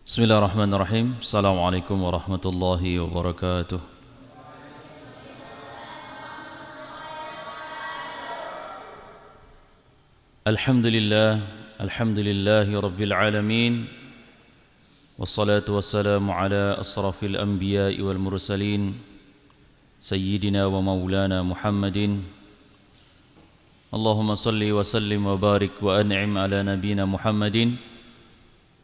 Bismillahirrahmanirrahim. Assalamualaikum warahmatullahi wabarakatuh. Alhamdulillahi rabbil alamin. Wassalatu wassalamu ala asrafil anbiya'i wal mursalin Sayyidina wa maulana Muhammadin. Allahumma salli wa sallim wa barik wa an'im ala nabina Muhammadin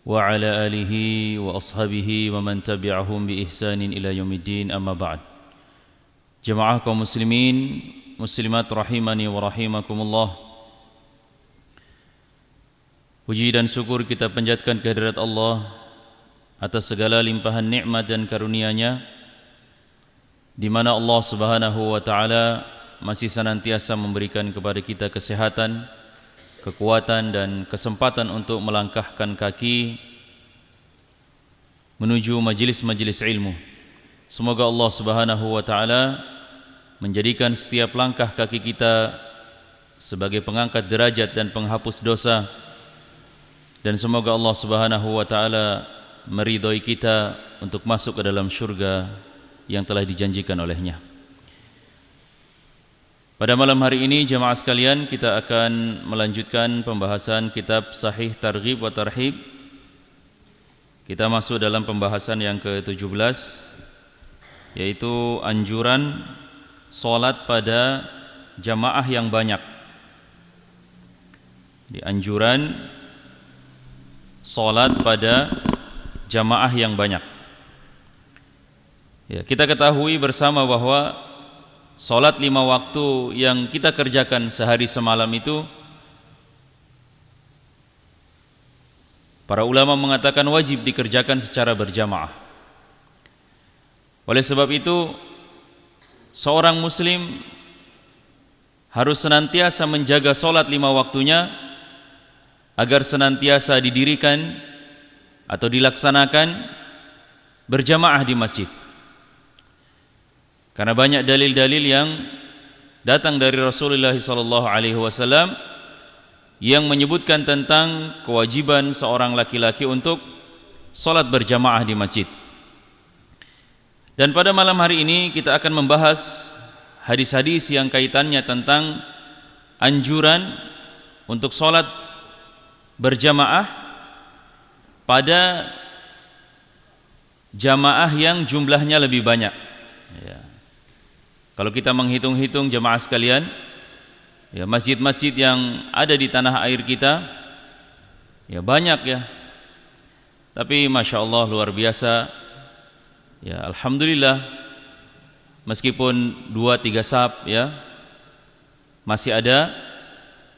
wa ala alihi wa ashabihi wa man tabi'ahum bi ihsanin ila yaumiddin, amma ba'd. Jemaah kaum muslimin muslimat rahimani wa rahimakumullah, puji dan syukur kita panjatkan kehadirat Allah atas segala limpahan nikmat dan karunia-Nya, di mana Allah Subhanahu wa taala masih senantiasa memberikan kepada kita kesehatan, kekuatan dan kesempatan untuk melangkahkan kaki menuju majelis-majelis ilmu. Semoga Allah Subhanahu wa taala menjadikan setiap langkah kaki kita sebagai pengangkat derajat dan penghapus dosa, dan semoga Allah Subhanahu wa taala meridhai kita untuk masuk ke dalam syurga yang telah dijanjikan oleh-Nya. Pada malam hari ini jemaah sekalian, kita akan melanjutkan pembahasan kitab Sahih Targhib wa Tarhib. Kita masuk dalam pembahasan yang ke-17, yaitu anjuran salat pada jamaah yang banyak. Di anjuran salat pada jamaah yang banyak. Ya, kita ketahui bersama bahwa salat 5 waktu yang kita kerjakan sehari semalam itu, para ulama mengatakan wajib dikerjakan secara berjamaah. Oleh sebab itu, seorang muslim harus senantiasa menjaga salat 5 waktunya agar senantiasa didirikan atau dilaksanakan berjamaah di masjid. Karena banyak dalil-dalil yang datang dari Rasulullah SAW yang menyebutkan tentang kewajiban seorang laki-laki untuk salat berjamaah di masjid. Dan pada malam hari ini kita akan membahas hadis-hadis yang kaitannya tentang anjuran untuk salat berjamaah pada jamaah yang jumlahnya lebih banyak. Ya. Kalau kita menghitung-hitung jemaah sekalian, ya, masjid-masjid yang ada di tanah air kita, ya banyak ya. Tapi Masya Allah luar biasa, ya Alhamdulillah, meskipun 2-3 saf ya, masih ada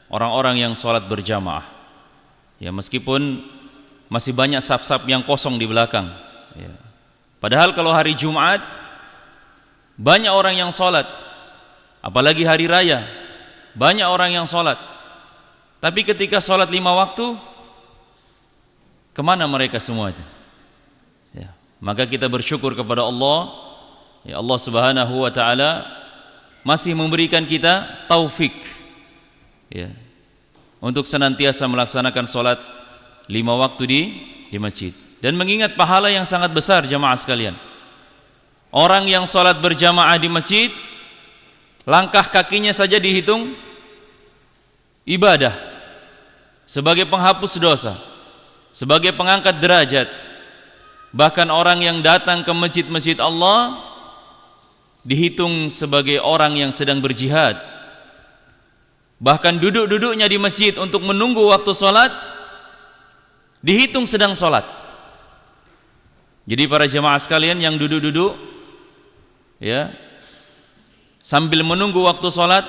orang-orang yang sholat berjamaah. Ya, meskipun masih banyak saf-saf yang kosong di belakang. Ya. Padahal kalau hari Jumat banyak orang yang sholat, apalagi hari raya banyak orang yang sholat. Tapi ketika sholat 5 waktu, kemana mereka semua itu? Ya. Maka kita bersyukur kepada Allah, ya Allah Subhanahu wa ta'ala masih memberikan kita taufik, ya, untuk senantiasa melaksanakan sholat 5 waktu di masjid, dan mengingat pahala yang sangat besar jamaah sekalian. Orang yang sholat berjamaah di masjid, langkah kakinya saja dihitung ibadah, sebagai penghapus dosa, sebagai pengangkat derajat. Bahkan orang yang datang ke masjid-masjid Allah dihitung sebagai orang yang sedang berjihad. Bahkan duduk-duduknya di masjid untuk menunggu waktu sholat dihitung sedang sholat. Jadi para jamaah sekalian yang duduk-duduk, ya, sambil menunggu waktu sholat,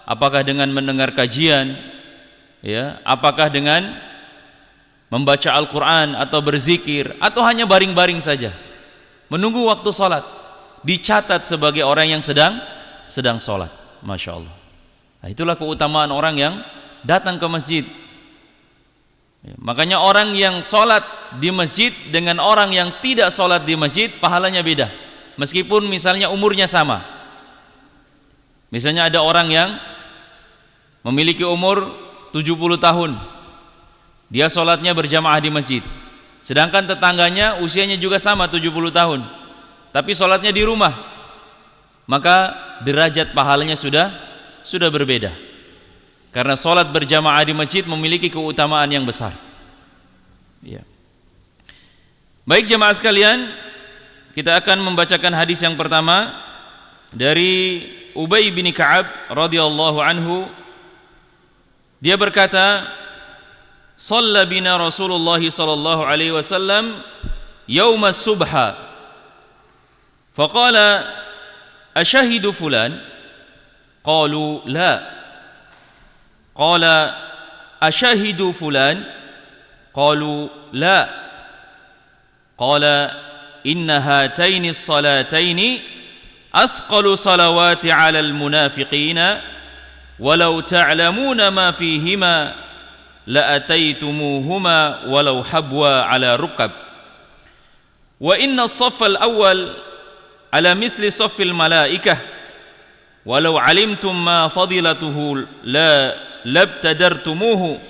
apakah dengan mendengar kajian, ya, apakah dengan membaca Al-Quran atau berzikir, atau hanya baring-baring saja menunggu waktu sholat, dicatat sebagai orang yang sedang sholat. Masya Allah. Nah, itulah keutamaan orang yang datang ke masjid. Ya, makanya orang yang sholat di masjid dengan orang yang tidak sholat di masjid, pahalanya beda. Meskipun misalnya umurnya sama. Misalnya ada orang yang memiliki umur 70 tahun, dia sholatnya berjamaah di masjid. Sedangkan tetangganya usianya juga sama 70 tahun, tapi sholatnya di rumah, maka derajat pahalanya sudah berbeda. Karena sholat berjamaah di masjid memiliki keutamaan yang besar. Ya. Baik jemaah sekalian, kita akan membacakan hadis yang pertama dari Ubay bin Ka'ab radhiyallahu anhu. Dia berkata, "Shalla bina Rasulullah sallallahu alaihi wasallam yaum as-subha. Faqala, ashahidu fulan?" Qalu, "La." Qala, ashahidu fulan? Qalu, "La." Qala, inna hataini as-salataini athqalu salawati 'ala al-munafiqina walau ta'lamuna ma fihima la ataytumuhuma walau habwa 'ala rukab wa inna as-saff al-awwal 'ala misli saff al-malaikah walau 'alimtum ma fadilatuhu la labtadartumuhu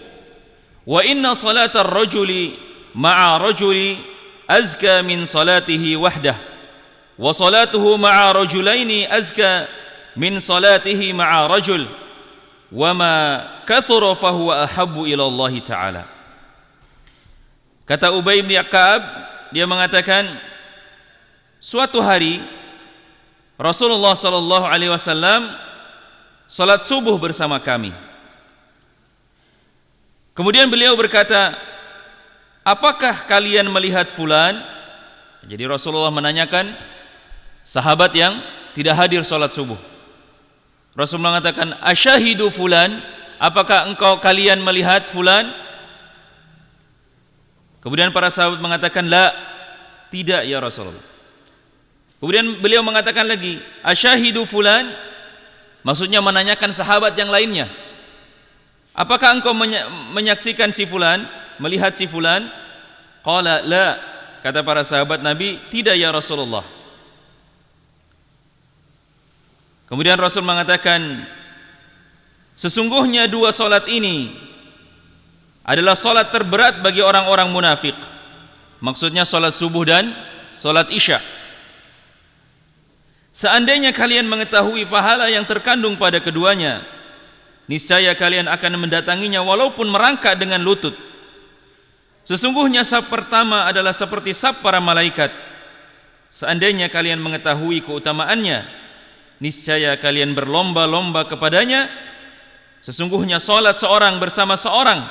wa inna salata ar-rajuli ma'a rajuli azka min salatihi wahdah wa salatuhu ma'a rajulaini azka min salatihi ma'a rajul wa ma kathura fahuwa ahabbu ila Allah ta'ala. Kata Ubay bin Ka'ab, dia mengatakan, suatu hari Rasulullah sallallahu alaihi wasallam salat subuh bersama kami. Kemudian beliau berkata, "Apakah kalian melihat fulan?" Jadi Rasulullah menanyakan sahabat yang tidak hadir salat subuh. Rasulullah mengatakan, "Asyahidu fulan? Apakah kalian melihat fulan?" Kemudian para sahabat mengatakan, "La." Tidak ya Rasulullah. Kemudian beliau mengatakan lagi, "Asyahidu fulan?" Maksudnya menanyakan sahabat yang lainnya, "Apakah engkau menyaksikan si fulan, melihat si fulan?" Qala, "La." Kata para sahabat Nabi, "Tidak ya Rasulullah." Kemudian Rasul mengatakan, sesungguhnya dua salat ini adalah salat terberat bagi orang-orang munafik. Maksudnya salat subuh dan salat isya. Seandainya kalian mengetahui pahala yang terkandung pada keduanya, niscaya kalian akan mendatanginya walaupun merangkak dengan lutut. Sesungguhnya saf pertama adalah seperti saf para malaikat. Seandainya kalian mengetahui keutamaannya, niscaya kalian berlomba-lomba kepadanya. Sesungguhnya salat seorang bersama seorang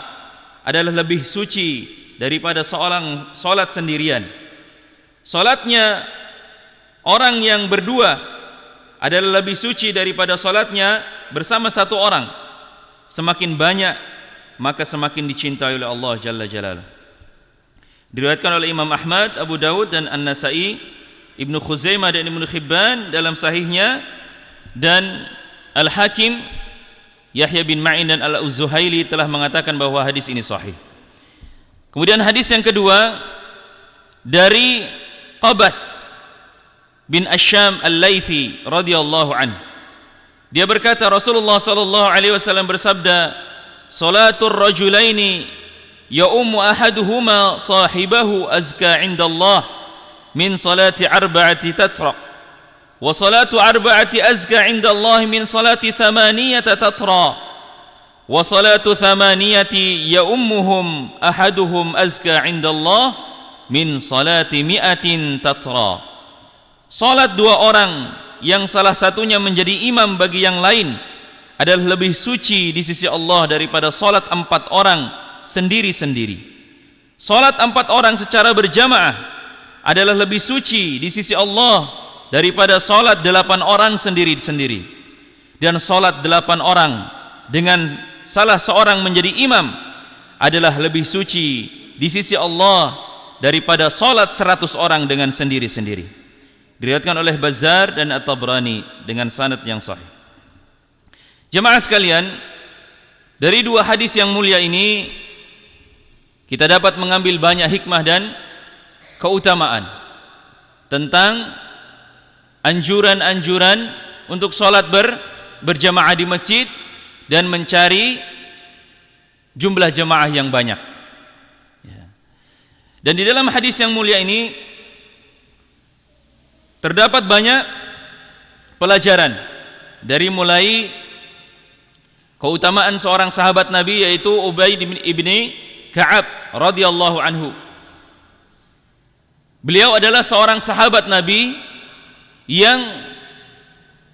adalah lebih suci daripada seorang salat sendirian. Salatnya orang yang berdua adalah lebih suci daripada salatnya bersama satu orang. Semakin banyak, maka semakin dicintai oleh Allah Jalla Jalaluhu. Diriwayatkan oleh Imam Ahmad, Abu Dawud dan An-Nasa'i, Ibnu Khuzaimah dan Ibnu Hibban dalam sahihnya, dan Al-Hakim, Yahya bin Ma'in dan Al-Zuhaili telah mengatakan bahwa hadis ini sahih. Kemudian hadis yang kedua dari Qabath bin Asyam Al-Laythi radhiyallahu anhu. Dia berkata, Rasulullah sallallahu alaihi wasallam bersabda, "Salatul rajulaini ya'ummu ahaduhuma sahibahu azka 'inda Allah min salati arba'ati tatra wa salatu arba'ati azka 'inda Allah min salati thamaniyata tatra wa salatu thamaniyati ya'ummuhum ahaduhum azka 'inda Allah min salati mi'atin tatra." Salat dua orang yang salah satunya menjadi imam bagi yang lain adalah lebih suci di sisi Allah daripada salat 4 orang sendiri-sendiri. Salat 4 orang secara berjamaah adalah lebih suci di sisi Allah daripada salat 8 orang sendiri-sendiri. Dan salat 8 orang dengan salah seorang menjadi imam adalah lebih suci di sisi Allah daripada salat 100 orang dengan sendiri-sendiri. Diriwayatkan oleh Bazzar dan At-Tabrani dengan sanad yang sahih. Jemaah sekalian, dari dua hadis yang mulia ini kita dapat mengambil banyak hikmah dan keutamaan tentang anjuran-anjuran untuk salat berjamaah di masjid dan mencari jumlah jemaah yang banyak. Dan di dalam hadis yang mulia ini terdapat banyak pelajaran, dari mulai keutamaan seorang sahabat Nabi yaitu Ubay bin Ka'ab radhiyallahu anhu. Beliau adalah seorang sahabat Nabi yang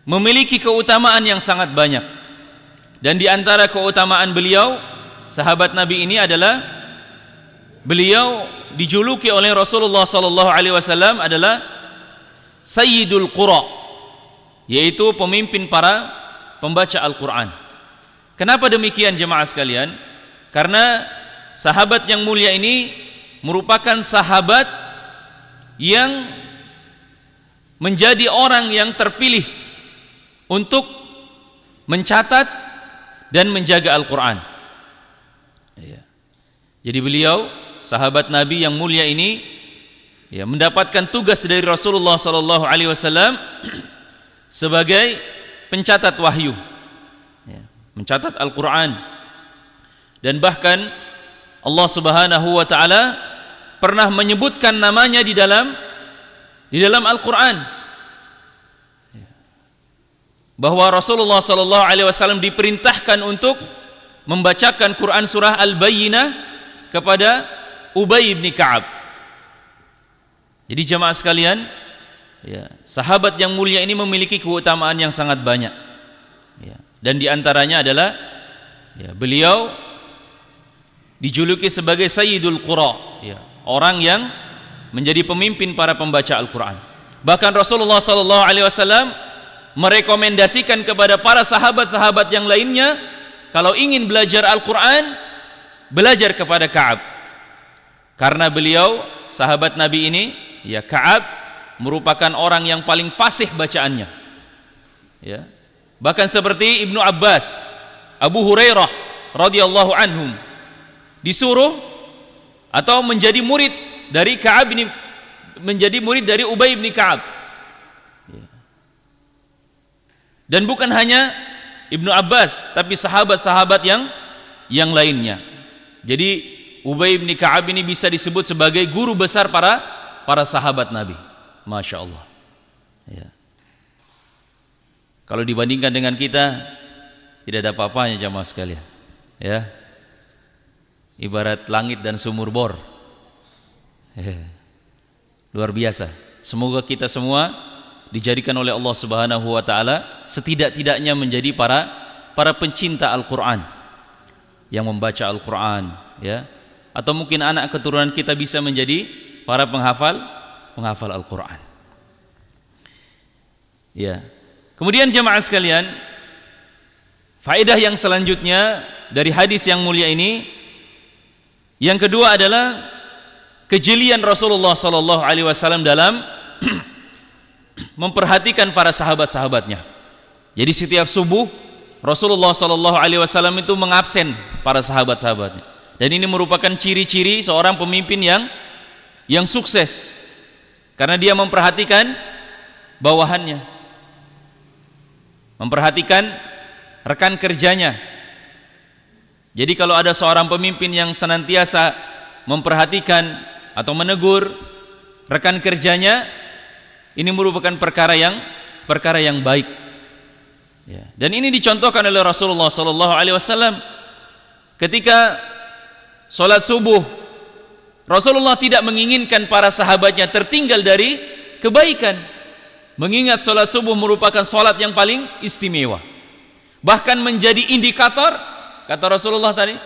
memiliki keutamaan yang sangat banyak. Dan di antara keutamaan beliau, sahabat Nabi ini adalah beliau dijuluki oleh Rasulullah sallallahu alaihi wasallam adalah Sayyidul Qura, yaitu pemimpin para pembaca Al-Qur'an. Kenapa demikian jemaah sekalian? Karena sahabat yang mulia ini merupakan sahabat yang menjadi orang yang terpilih untuk mencatat dan menjaga Al-Qur'an. Jadi beliau, sahabat Nabi yang mulia ini, mendapatkan tugas dari Rasulullah sallallahu alaihi wasallam sebagai pencatat wahyu, mencatat Al-Qur'an. Dan bahkan Allah Subhanahu wa taala pernah menyebutkan namanya di dalam Al-Qur'an, bahwa Rasulullah sallallahu alaihi wasallam diperintahkan untuk membacakan Quran surah Al-Bayyinah kepada Ubay bin Ka'ab. Jadi jemaah sekalian, sahabat yang mulia ini memiliki keutamaan yang sangat banyak. Dan di antaranya adalah beliau dijuluki sebagai Sayyidul Qura, orang yang menjadi pemimpin para pembaca Al-Qur'an. Bahkan Rasulullah sallallahu alaihi wasallam merekomendasikan kepada para sahabat-sahabat yang lainnya, kalau ingin belajar Al-Qur'an, belajar kepada Ka'ab. Karena beliau, sahabat Nabi ini, Ka'ab merupakan orang yang paling fasih bacaannya. Bahkan seperti Ibnu Abbas, Abu Hurairah radhiyallahu anhum disuruh atau menjadi murid dari Ka'ab ini, menjadi murid dari Ubay bin Ka'ab. Dan bukan hanya Ibnu Abbas, tapi sahabat-sahabat yang lainnya. Jadi Ubay bin Ka'ab ini bisa disebut sebagai guru besar para sahabat Nabi. Masya Allah. Kalau dibandingkan dengan kita, tidak ada apa-apanya jamaah sekalian. Ibarat langit dan sumur bor. Luar biasa. Semoga kita semua dijadikan oleh Allah Subhanahu wa taala setidak-tidaknya menjadi para pencinta Al-Qur'an, yang membaca Al-Qur'an, atau mungkin anak keturunan kita bisa menjadi para penghafal Al-Qur'an. Kemudian jemaah sekalian, faedah yang selanjutnya dari hadis yang mulia ini, yang kedua adalah kejelian Rasulullah sallallahu alaihi wasallam dalam memperhatikan para sahabat-sahabatnya. Jadi setiap subuh Rasulullah sallallahu alaihi wasallam itu mengabsen para sahabat-sahabatnya. Dan ini merupakan ciri-ciri seorang pemimpin yang sukses, karena dia memperhatikan bawahannya, memperhatikan rekan kerjanya. Jadi kalau ada seorang pemimpin yang senantiasa memperhatikan atau menegur rekan kerjanya, ini merupakan perkara yang baik. Dan ini dicontohkan oleh Rasulullah sallallahu alaihi wasallam ketika salat subuh. Rasulullah tidak menginginkan para sahabatnya tertinggal dari kebaikan, mengingat salat subuh merupakan salat yang paling istimewa, bahkan menjadi indikator, kata Rasulullah tadi,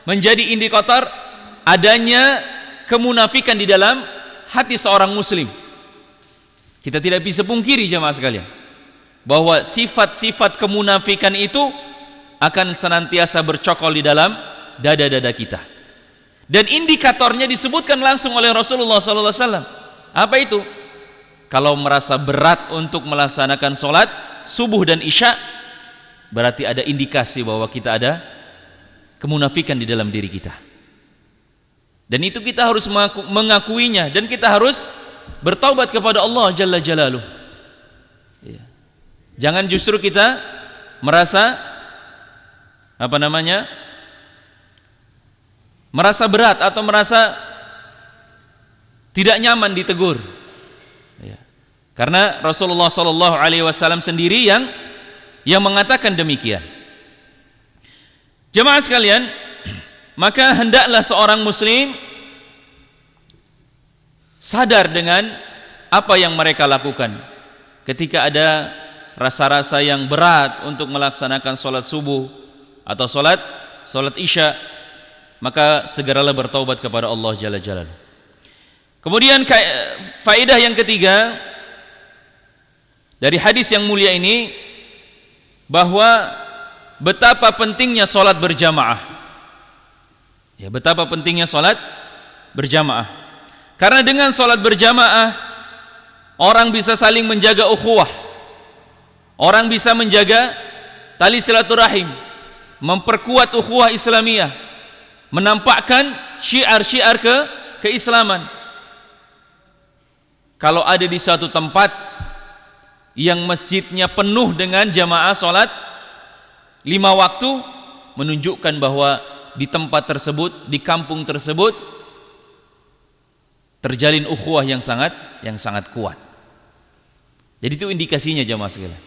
menjadi indikator adanya kemunafikan di dalam hati seorang muslim. Kita tidak bisa pungkiri jemaah sekalian, bahwa sifat-sifat kemunafikan itu akan senantiasa bercokol di dalam dada-dada kita. Dan indikatornya disebutkan langsung oleh Rasulullah sallallahu alaihi wasallam. Apa itu? Kalau merasa berat untuk melaksanakan sholat subuh dan isya, berarti ada indikasi bahwa kita ada kemunafikan di dalam diri kita. Dan itu kita harus mengakuinya, dan kita harus bertaubat kepada Allah Jalla Jalaluh. Jangan justru kita merasa merasa berat atau merasa tidak nyaman ditegur. Ya. Karena Rasulullah sallallahu alaihi wasallam sendiri yang mengatakan demikian. Jemaah sekalian, maka hendaklah seorang muslim sadar dengan apa yang mereka lakukan ketika ada rasa-rasa yang berat untuk melaksanakan sholat subuh atau sholat isya, maka segeralah bertaubat kepada Allah Jalla Jalaluhu. Kemudian faedah yang ketiga dari hadis yang mulia ini, bahwa betapa pentingnya sholat berjamaah. Ya, betapa pentingnya sholat berjamaah. Karena dengan sholat berjamaah, orang bisa saling menjaga ukhuwah, orang bisa menjaga tali silaturahim, memperkuat ukhuwah Islamiyah, menampakkan syiar-syiar keislaman. Kalau ada di suatu tempat yang masjidnya penuh dengan jamaah sholat 5 waktu, menunjukkan bahwa di tempat tersebut, di kampung tersebut terjalin ukhuwah yang sangat kuat. Jadi itu indikasinya jamaah sekalian.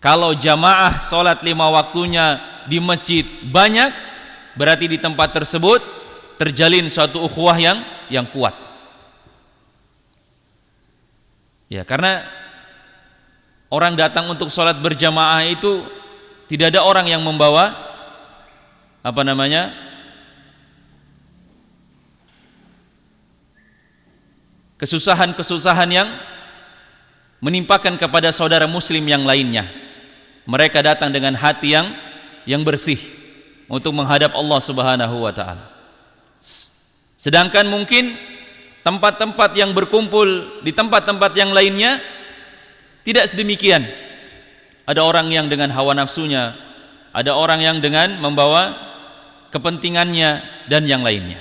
Kalau jamaah sholat 5 waktunya di masjid banyak, berarti di tempat tersebut terjalin suatu ukhuwah yang kuat. Ya, karena orang datang untuk sholat berjamaah itu tidak ada orang yang membawa kesusahan-kesusahan yang menimpakan kepada saudara muslim yang lainnya. Mereka datang dengan hati yang bersih untuk menghadap Allah Subhanahu wa taala. Sedangkan mungkin tempat-tempat yang berkumpul di tempat-tempat yang lainnya tidak sedemikian. Ada orang yang dengan hawa nafsunya, ada orang yang dengan membawa kepentingannya dan yang lainnya.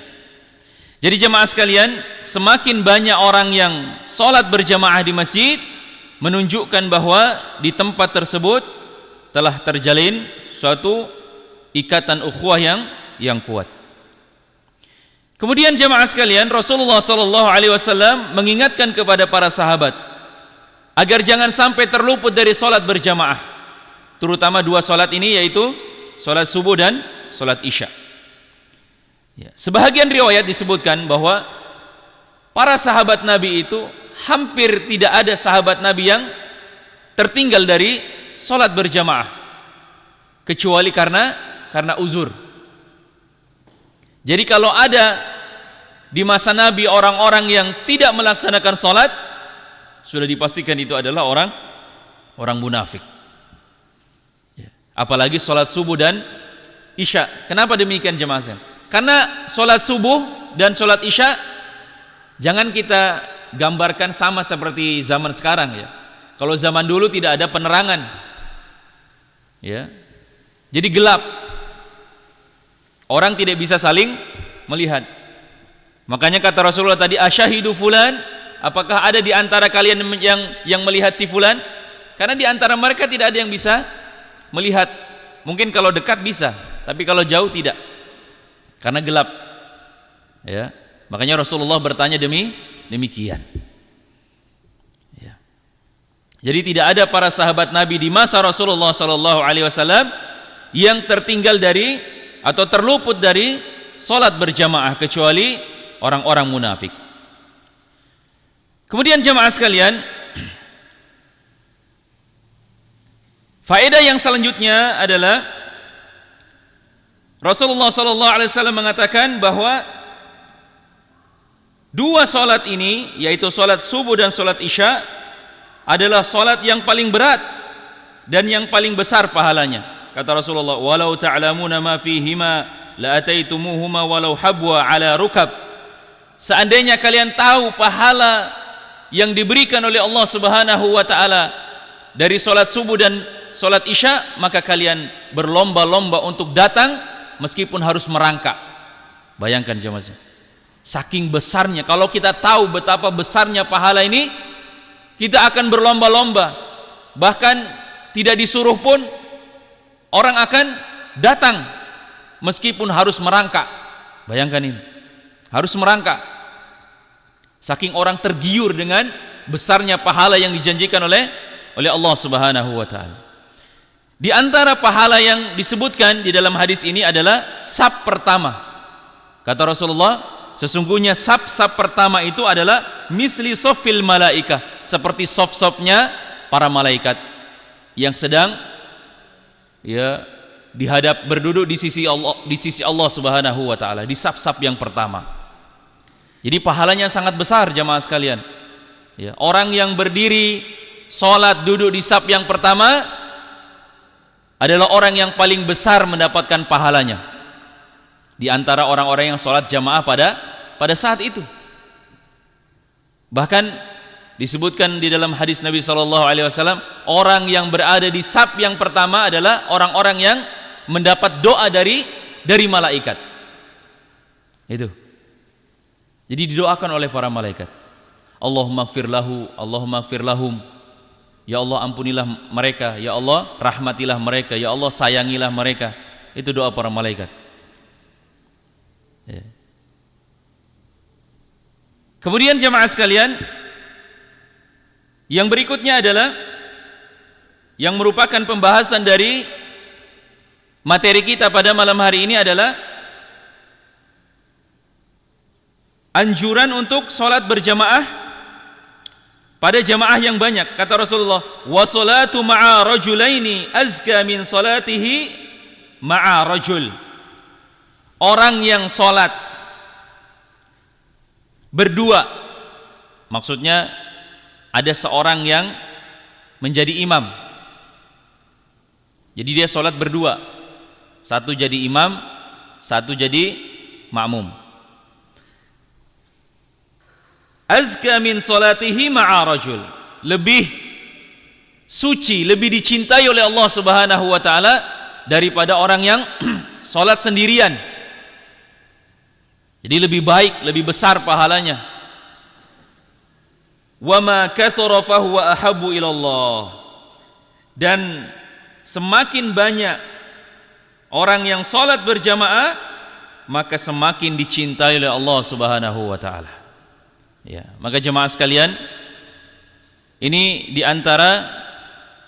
Jadi jemaah sekalian, semakin banyak orang yang sholat berjamaah di masjid, menunjukkan bahwa di tempat tersebut telah terjalin suatu ikatan ukhuwah yang kuat. Kemudian jemaah sekalian, Rasulullah sallallahu alaihi wasallam mengingatkan kepada para sahabat agar jangan sampai terluput dari sholat berjamaah, terutama 2 sholat ini, yaitu sholat subuh dan sholat isya. Ya, sebahagian riwayat disebutkan bahwa para sahabat Nabi itu hampir tidak ada sahabat Nabi yang tertinggal dari sholat berjamaah, kecuali karena uzur. Jadi kalau ada di masa Nabi orang-orang yang tidak melaksanakan sholat, sudah dipastikan itu adalah orang munafik. Ya. Apalagi sholat subuh dan isya. Kenapa demikian jemaah sekalian? Karena sholat subuh dan sholat isya jangan kita gambarkan sama seperti zaman sekarang ya. Kalau zaman dulu tidak ada penerangan, ya, jadi gelap, orang tidak bisa saling melihat. Makanya kata Rasulullah tadi, asyahidu fulan, apakah ada di antara kalian yang melihat si fulan? Karena di antara mereka tidak ada yang bisa melihat. Mungkin kalau dekat bisa, tapi kalau jauh tidak, karena gelap. Ya, makanya Rasulullah bertanya demikian. Ya. Jadi tidak ada para sahabat Nabi di masa Rasulullah sallallahu alaihi wasallam yang tertinggal dari atau terluput dari sholat berjamaah, kecuali orang-orang munafik. Kemudian jemaah sekalian, faedah yang selanjutnya adalah Rasulullah sallallahu alaihi wasallam mengatakan bahwa 2 sholat ini, yaitu sholat subuh dan sholat isya, adalah sholat yang paling berat dan yang paling besar pahalanya. Kata Rasulullah, walau ta'lamuna ma fihima la ataitumuhuma walau habwa ala rukab. Seandainya kalian tahu pahala yang diberikan oleh Allah Subhanahu wa taala dari sholat subuh dan sholat isya, maka kalian berlomba-lomba untuk datang meskipun harus merangkak. Bayangkan jemaah, saking besarnya. Kalau kita tahu betapa besarnya pahala ini, kita akan berlomba-lomba, bahkan tidak disuruh pun orang akan datang meskipun harus merangkak. Bayangkan ini, harus merangkak. Saking orang tergiur dengan besarnya pahala yang dijanjikan oleh Allah Subhanahu wa taala. Di antara pahala yang disebutkan di dalam hadis ini adalah saf pertama. Kata Rasulullah, sesungguhnya saf pertama itu adalah misli sofil malaika, seperti saf-safnya para malaikat yang sedang dihadap berduduk di sisi Allah Subhanahu wa taala, di saf-saf yang pertama. Jadi pahalanya sangat besar jamaah sekalian. Orang yang berdiri salat duduk di saf yang pertama adalah orang yang paling besar mendapatkan pahalanya di antara orang-orang yang salat jamaah pada saat itu. Bahkan disebutkan di dalam hadis Nabi SAW, orang yang berada di saf yang pertama adalah orang-orang yang mendapat doa dari malaikat. Itu. Jadi didoakan oleh para malaikat. Allahumma gfir lahu, Allahumma gfir lahum. Ya Allah ampunilah mereka, ya Allah rahmatilah mereka, ya Allah sayangilah mereka. Itu doa para malaikat. Kemudian jemaah sekalian, yang berikutnya adalah yang merupakan pembahasan dari materi kita pada malam hari ini adalah anjuran untuk sholat berjamaah pada jamaah yang banyak. Kata Rasulullah, wa sholatu ma'a rajulaini azka min sholatihi ma'a rajul. Orang yang sholat berdua, maksudnya ada seorang yang menjadi imam. Jadi dia sholat berdua, satu jadi imam, satu jadi makmum. Azka min sholatihi ma'a rajul, lebih suci, lebih dicintai oleh Allah Subhanahu wa taala daripada orang yang sholat sendirian. Jadi lebih baik, lebih besar pahalanya. Wa ma kathara fa huwa ahabbu ilallah. Dan semakin banyak orang yang sholat berjamaah, maka semakin dicintai oleh Allah Subhanahu wa taala. Maka jemaah sekalian, ini diantara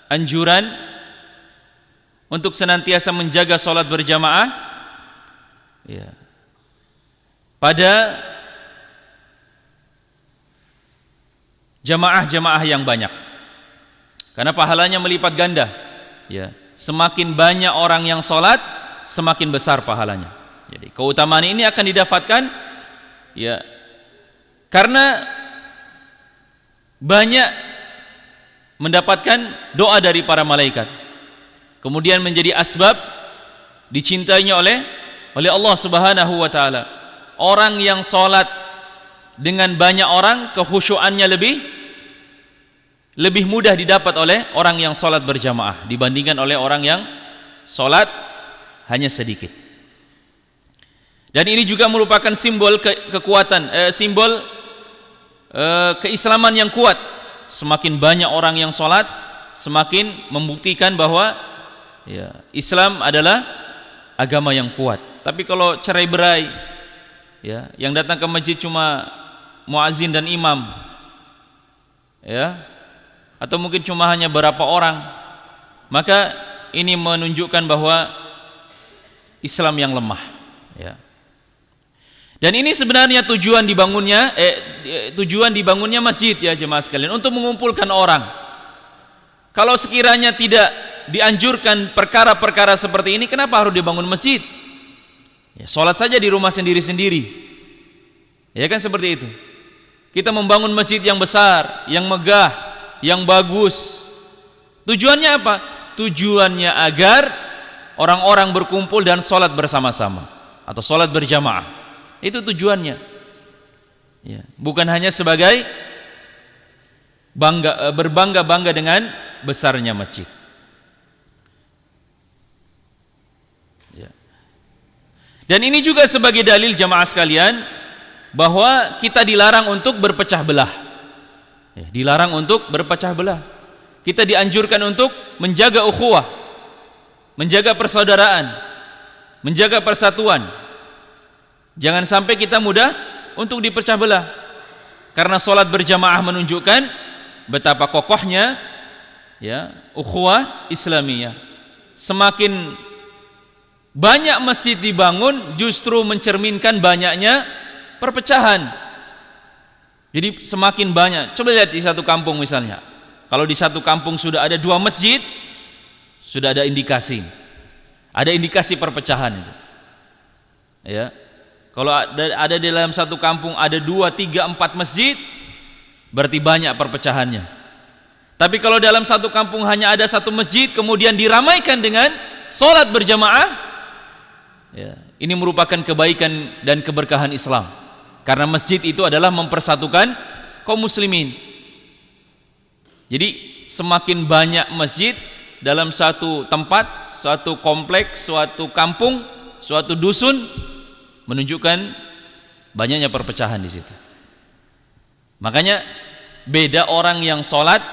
anjuran untuk senantiasa menjaga sholat berjamaah pada jamaah-jamaah yang banyak, karena pahalanya melipat ganda. Semakin banyak orang yang sholat, semakin besar pahalanya. Jadi keutamaan ini akan didapatkan karena banyak mendapatkan doa dari para malaikat, kemudian menjadi asbab dicintainya oleh Allah Subhanahu wa taala. Orang yang sholat dengan banyak orang, kekhusyuannya lebih mudah didapat oleh orang yang sholat berjamaah dibandingkan oleh orang yang sholat hanya sedikit. Dan ini juga merupakan simbol kekuatan, simbol keislaman yang kuat. Semakin banyak orang yang sholat, semakin membuktikan bahwa Islam adalah agama yang kuat. Tapi kalau cerai-berai, yang datang ke masjid cuma muazin dan imam, atau mungkin cuma hanya beberapa orang, maka ini menunjukkan bahwa Islam yang lemah. Dan ini sebenarnya tujuan dibangunnya masjid jemaah sekalian, untuk mengumpulkan orang. Kalau sekiranya tidak dianjurkan perkara-perkara seperti ini, kenapa harus dibangun masjid? Sholat saja di rumah sendiri-sendiri. Kan seperti itu. Kita membangun masjid yang besar, yang megah, yang bagus. Tujuannya apa? Tujuannya agar orang-orang berkumpul dan sholat bersama-sama atau sholat berjamaah. Itu tujuannya. Bukan hanya sebagai berbangga-bangga dengan besarnya masjid. Dan ini juga sebagai dalil jamaah sekalian bahwa kita dilarang untuk berpecah belah. Dilarang untuk berpecah belah. Kita dianjurkan untuk menjaga ukhuwah, menjaga persaudaraan, menjaga persatuan. Jangan sampai kita mudah untuk dipecah belah. Karena sholat berjamaah menunjukkan betapa kokohnya ya ukhuwah Islamiyah. Semakin banyak masjid dibangun justru mencerminkan banyaknya perpecahan. Jadi semakin banyak. Coba lihat di satu kampung misalnya. Kalau di satu kampung sudah ada 2 masjid, sudah ada indikasi. Ada indikasi perpecahan itu. Ya. Kalau ada di dalam satu kampung ada 2, 3, 4 masjid, berarti banyak perpecahannya. Tapi kalau dalam satu kampung hanya ada 1 masjid kemudian diramaikan dengan sholat berjamaah, ya, ini merupakan kebaikan dan keberkahan Islam. Karena masjid itu adalah mempersatukan kaum muslimin. Jadi semakin banyak masjid dalam satu tempat, suatu kompleks, suatu kampung, suatu dusun, menunjukkan banyaknya perpecahan di situ. Makanya beda orang yang sholat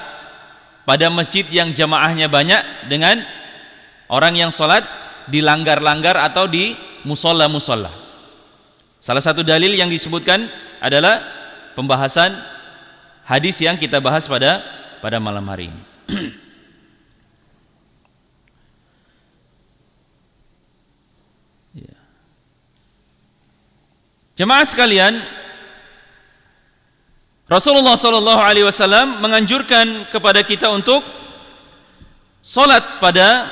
pada masjid yang jamaahnya banyak dengan orang yang sholat di langgar-langgar atau di musola-musola. Salah satu dalil yang disebutkan adalah pembahasan hadis yang kita bahas pada malam hari ini. Ya. Jemaah sekalian, Rasulullah SAW menganjurkan kepada kita untuk sholat pada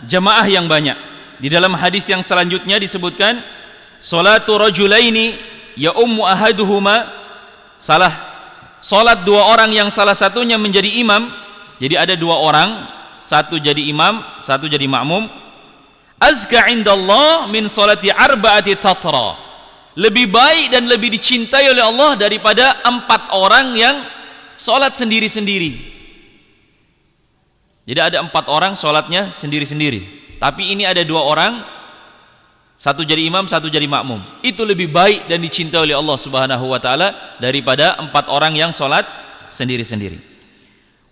jamaah yang banyak. Di dalam hadis yang selanjutnya disebutkan, salatu rajulaini ya ummu ahaduhuma, salat 2 orang yang salah satunya menjadi imam. Jadi ada 2 orang, satu jadi imam, satu jadi makmum. Azka indallah min salati arba'ati tatra, lebih baik dan lebih dicintai oleh Allah daripada 4 orang yang salat sendiri-sendiri. Jadi ada 4 orang salatnya sendiri-sendiri. Tapi ini ada 2 orang, satu jadi imam, satu jadi makmum. Itu lebih baik dan dicintai oleh Allah Subhanahu wa taala daripada 4 orang yang salat sendiri-sendiri.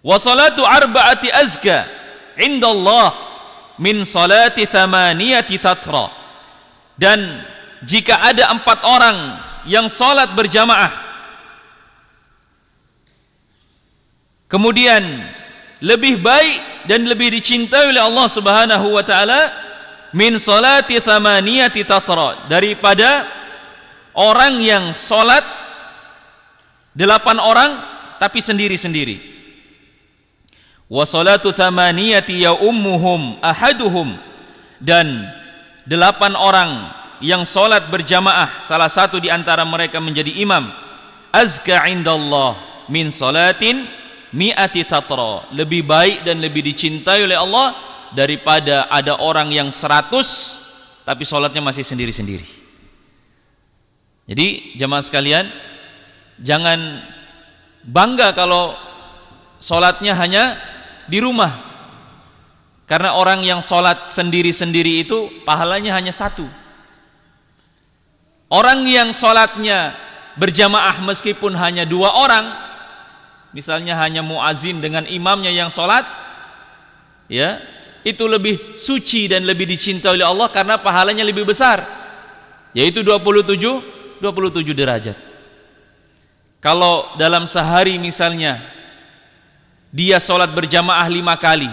Wa salatu arba'ati azka indallah min salati thamaniyati tatra. Dan jika ada 4 orang yang salat berjamaah kemudian lebih baik dan lebih dicintai oleh Allah Subhanahu wa taala min salati thamaniyati tatra, daripada orang yang salat 8 orang tapi sendiri-sendiri. Wa salatu thamaniyati ya ummuhum ahaduhum, dan 8 orang yang salat berjamaah salah satu di antara mereka menjadi imam, azka indallah min salatin mi'ati tatra, lebih baik dan lebih dicintai oleh Allah daripada ada orang yang 100 tapi sholatnya masih sendiri-sendiri. Jadi jemaah sekalian, jangan bangga kalau sholatnya hanya di rumah, karena orang yang sholat sendiri-sendiri itu pahalanya hanya 1. Orang yang sholatnya berjamaah meskipun hanya 2 orang, misalnya hanya muazin dengan imamnya yang sholat, ya, itu lebih suci dan lebih dicintai oleh Allah karena pahalanya lebih besar, yaitu 27 derajat. Kalau dalam sehari misalnya dia sholat berjamaah 5 kali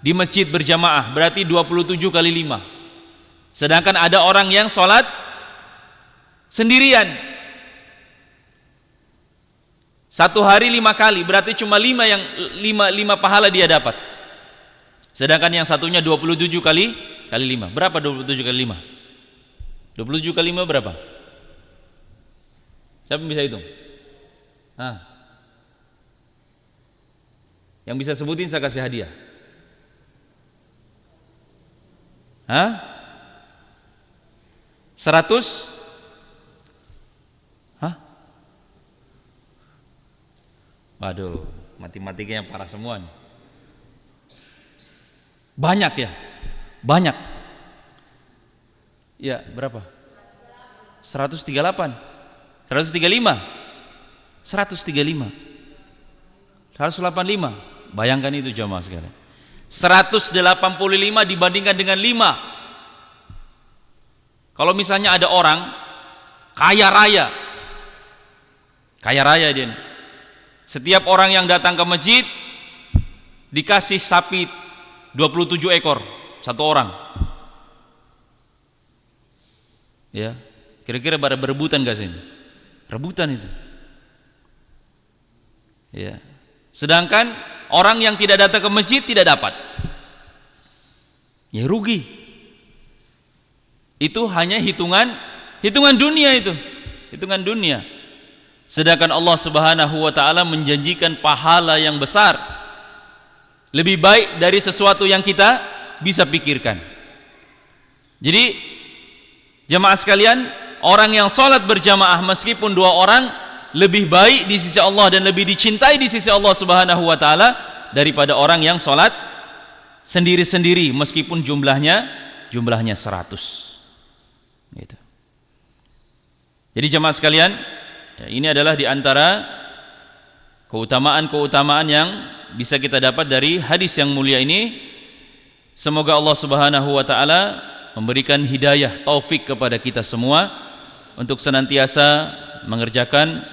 di masjid berjamaah, berarti 27 kali 5. Sedangkan ada orang yang sholat sendirian, 1 hari 5 kali, berarti cuma 5 pahala dia dapat. Sedangkan yang satunya 27 kali 5. Berapa 27 kali 5? 27 kali 5 berapa? Siapa yang bisa hitung? Yang bisa sebutin saya kasih hadiah. 100? Waduh, matematikanya parah semua nih. Banyak ya? Banyak. Ya, berapa? 138. 135. 135. 185. Bayangkan itu jamaah sekalian. 185 dibandingkan dengan 5. Kalau misalnya ada orang kaya raya, Kaya raya dia nih. Setiap orang yang datang ke masjid dikasih sapi 27 ekor satu orang. Ya, kira-kira pada berebutan gak sih? Rebutan itu. Ya. Sedangkan orang yang tidak datang ke masjid tidak dapat. Ya rugi. Itu hanya hitungan dunia itu. Hitungan dunia. Sedangkan Allah Subhanahu wa taala menjanjikan pahala yang besar, lebih baik dari sesuatu yang kita bisa pikirkan. Jadi jemaah sekalian, orang yang sholat berjamaah meskipun 2 orang lebih baik di sisi Allah dan lebih dicintai di sisi Allah Subhanahu wa taala daripada orang yang sholat sendiri-sendiri meskipun jumlahnya 100. Gitu. Jadi jemaah sekalian, ya, ini adalah di antara keutamaan-keutamaan yang bisa kita dapat dari hadis yang mulia ini. Semoga Allah Subhanahu wa taala memberikan hidayah taufik kepada kita semua untuk senantiasa mengerjakan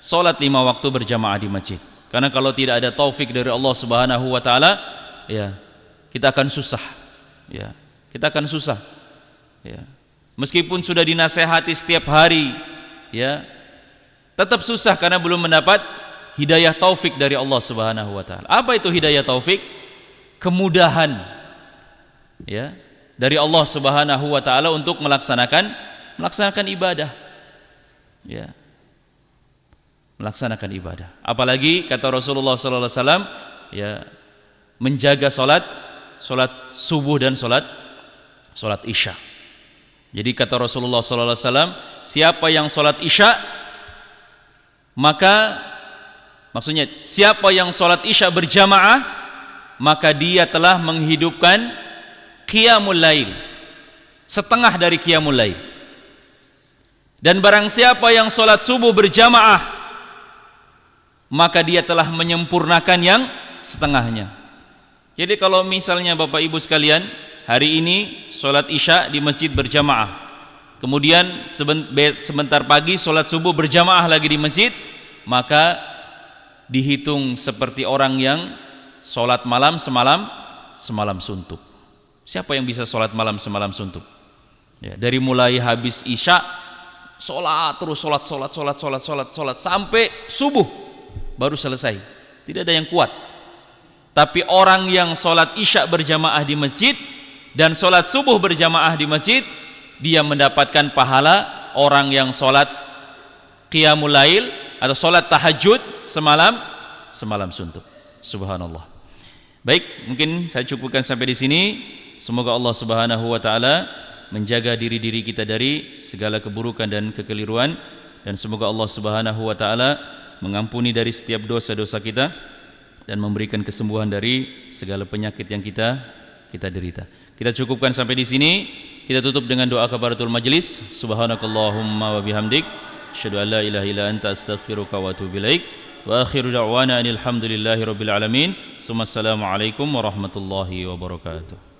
salat 5 waktu berjamaah di masjid. Karena kalau tidak ada taufik dari Allah Subhanahu wa taala, ya, kita akan susah. Ya, kita akan susah. Ya. Meskipun sudah dinasehati setiap hari, ya, tetap susah karena belum mendapat hidayah taufik dari Allah Subhanahu wa taala. Apa itu hidayah taufik? Kemudahan, ya, dari Allah Subhanahu wa taala untuk melaksanakan ibadah. Ya. Melaksanakan ibadah. Apalagi kata Rasulullah sallallahu alaihi wasallam, ya, menjaga salat subuh dan salat Isya. Jadi kata Rasulullah sallallahu alaihi wasallam, siapa yang salat Isya, maka maksudnya siapa yang salat Isya berjamaah, maka dia telah menghidupkan qiyamul lail, setengah dari qiyamul lail. Dan barang siapa yang salat subuh berjamaah, maka dia telah menyempurnakan yang setengahnya. Jadi kalau misalnya Bapak Ibu sekalian, hari ini salat Isya di masjid berjamaah, kemudian sebentar pagi salat subuh berjamaah lagi di masjid, maka dihitung seperti orang yang salat malam semalam suntuk. Siapa yang bisa salat malam semalam suntuk? Ya, dari mulai habis Isya salat terus salat sampai subuh baru selesai. Tidak ada yang kuat. Tapi orang yang salat Isya berjamaah di masjid dan salat subuh berjamaah di masjid, dia mendapatkan pahala orang yang salat qiyamul lail atau salat tahajud semalam suntuk. Subhanallah. Baik, mungkin saya cukupkan sampai di sini. Semoga Allah Subhanahu wa taala menjaga diri-diri kita dari segala keburukan dan kekeliruan, dan semoga Allah Subhanahu wa taala mengampuni dari setiap dosa-dosa kita dan memberikan kesembuhan dari segala penyakit yang kita derita. Kita cukupkan sampai di sini. Kita tutup dengan doa kafaratul majlis. Subhanakallahumma wa bihamdik, asyhadu an la ilaha illa anta, astaghfiruka wa atubu ilaik. Wa akhiru da'wana alhamdulillahi rabbil alamin. Assalamualaikum warahmatullahi wabarakatuh.